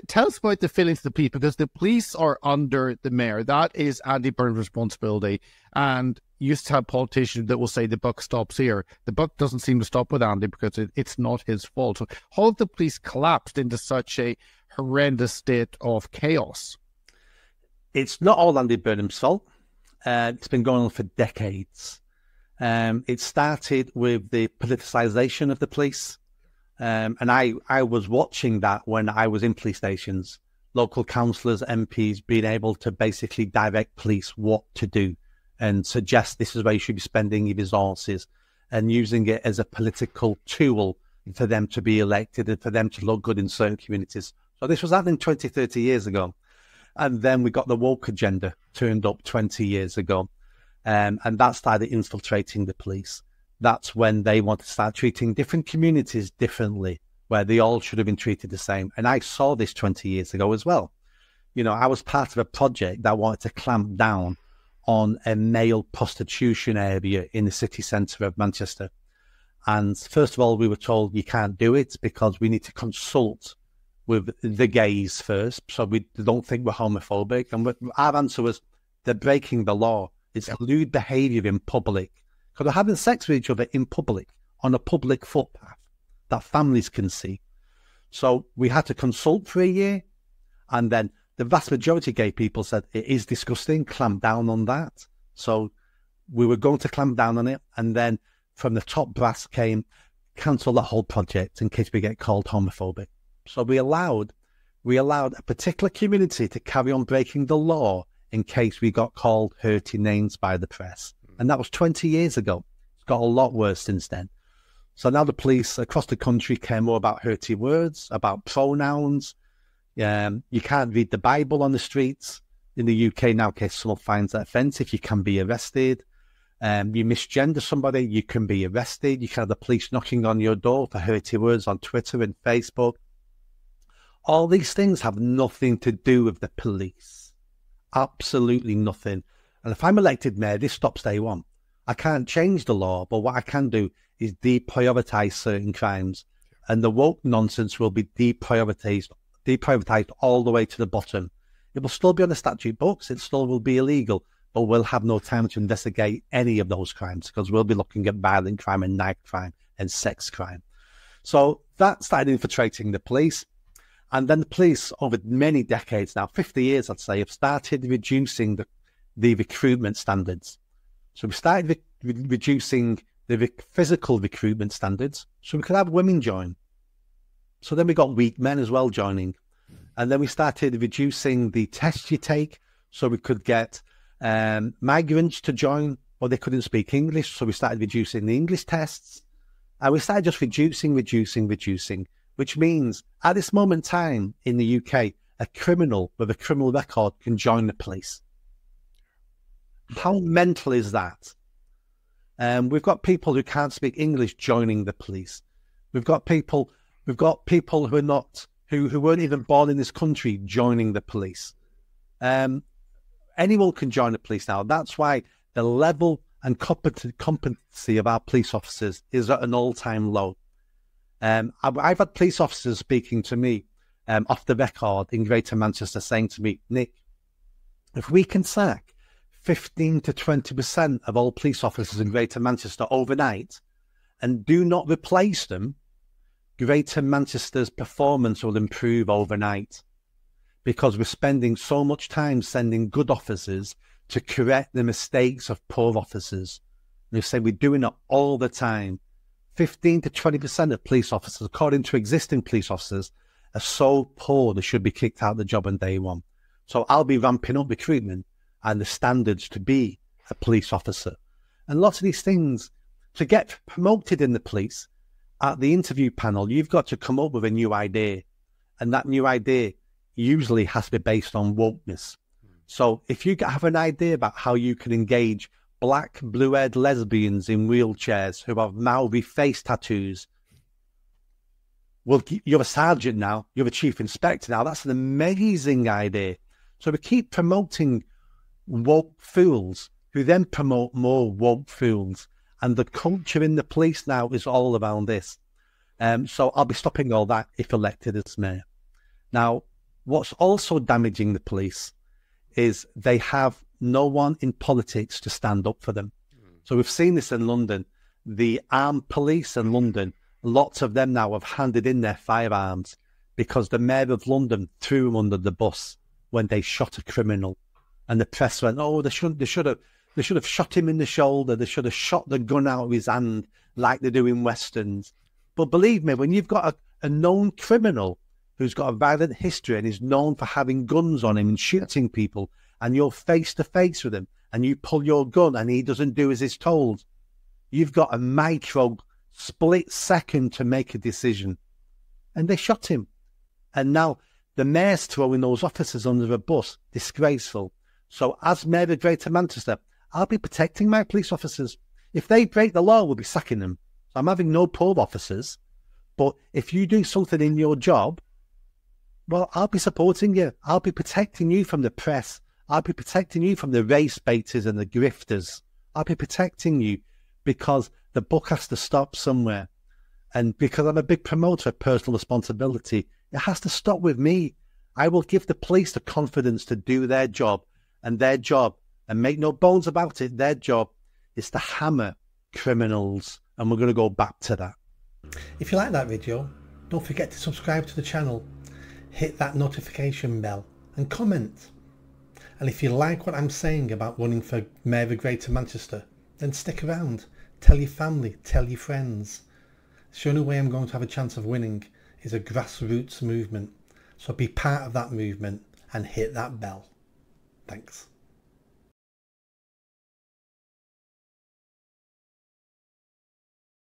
Tell us about the feelings of the police, because the police are under the mayor. That is Andy Burnham's responsibility. And you used to have politicians that will say the buck stops here. The buck doesn't seem to stop with Andy because it's not his fault. So how have the police collapsed into such a horrendous state of chaos? It's not all Andy Burnham's fault. It's been going on for decades. It started with the politicisation of the police. And I was watching that when I was in police stations, local councillors, MPs being able to basically direct police what to do and suggest this is where you should be spending your resources, and using it as a political tool for them to be elected and for them to look good in certain communities. So this was happening 20, 30 years ago. And then we got the woke agenda turned up 20 years ago. And that started infiltrating the police. That's when they want to start treating different communities differently, where they all should have been treated the same. And I saw this 20 years ago as well. You know, I was part of a project that wanted to clamp down on a male prostitution area in the city centre of Manchester. And first of all, we were told you can't do it because we need to consult with the gays first, so we don't think we're homophobic. And our answer was, they're breaking the law. It's lewd behaviour in public. Because they're having sex with each other in public, on a public footpath that families can see. So we had to consult for a year, and then the vast majority of gay people said it is disgusting, clamp down on that. So we were going to clamp down on it, and then from the top brass came, cancel that whole project in case we get called homophobic. So we allowed a particular community to carry on breaking the law in case we got called hurting names by the press. And that was 20 years ago. It's got a lot worse since then. So now the police across the country care more about hurting words, about pronouns. You can't read the Bible on the streets. In the UK now, in case someone finds that offensive, you can be arrested. You misgender somebody, you can be arrested. You can have the police knocking on your door for hurting words on Twitter and Facebook. All these things have nothing to do with the police. Absolutely nothing. And if I'm elected mayor, this stops day one. I can't change the law, but what I can do is deprioritise certain crimes. And the woke nonsense will be deprioritized all the way to the bottom. It will still be on the statute books. It still will be illegal, but we'll have no time to investigate any of those crimes because we'll be looking at violent crime and knife crime and sex crime. So that started infiltrating the police. And then the police, over many decades now, 50 years, I'd say, have started reducing the recruitment standards. So we started reducing the physical recruitment standards so we could have women join. So then we got weak men as well joining. And then we started reducing the tests you take so we could get migrants to join, or they couldn't speak English. So we started reducing the English tests. And we started just reducing, which means at this moment in time in the UK, a criminal with a criminal record can join the police. How mental is that? We've got people who can't speak English joining the police. We've got people who are not, who weren't even born in this country joining the police. Anyone can join the police now. That's why the level and competency of our police officers is at an all-time low. I've had police officers speaking to me off the record in Greater Manchester saying to me, Nick, if we can sack 15 to 20% of all police officers in Greater Manchester overnight and do not replace them, Greater Manchester's performance will improve overnight because we're spending so much time sending good officers to correct the mistakes of poor officers. And they say we're doing it all the time. 15 to 20% of police officers, according to existing police officers, are so poor they should be kicked out of the job on day one. So I'll be ramping up recruitment and the standards to be a police officer. And lots of these things, to get promoted in the police, at the interview panel, you've got to come up with a new idea. And that new idea usually has to be based on wokeness. So if you have an idea about how you can engage black, blue-haired lesbians in wheelchairs who have Maori face tattoos, well, you're a sergeant now, you're a chief inspector now. That's an amazing idea. So we keep promoting woke fools who then promote more woke fools. And the culture in the police now is all around this. So I'll be stopping all that if elected as mayor. Now, What's also damaging the police is they have no one in politics to stand up for them. So we've seen this in London. The armed police in London, lots of them now have handed in their firearms because the mayor of London threw them under the bus when they shot a criminal. And the press went, oh, they should have shot him in the shoulder. They should have shot the gun out of his hand like they do in Westerns. But believe me, when you've got a known criminal who's got a violent history and is known for having guns on him and shooting people, and you're face to face with him and you pull your gun and he doesn't do as he's told, you've got a micro split second to make a decision. And they shot him. And now the mayor's throwing those officers under a bus. Disgraceful. So as Mayor of Greater Manchester, I'll be protecting my police officers. If they break the law, we'll be sacking them. So I'm having no poor officers. But if you do something in your job, well, I'll be supporting you. I'll be protecting you from the press. I'll be protecting you from the race baiters and the grifters. I'll be protecting you because the buck has to stop somewhere. And because I'm a big promoter of personal responsibility, it has to stop with me. I will give the police the confidence to do their job, and make no bones about it, their job is to hammer criminals. And we're going to go back to that. If you like that video, don't forget to subscribe to the channel, hit that notification bell and comment. And if you like what I'm saying about running for Mayor of Greater Manchester, then stick around. Tell your family, tell your friends. The only way I'm going to have a chance of winning is a grassroots movement. So be part of that movement and hit that bell. Thanks.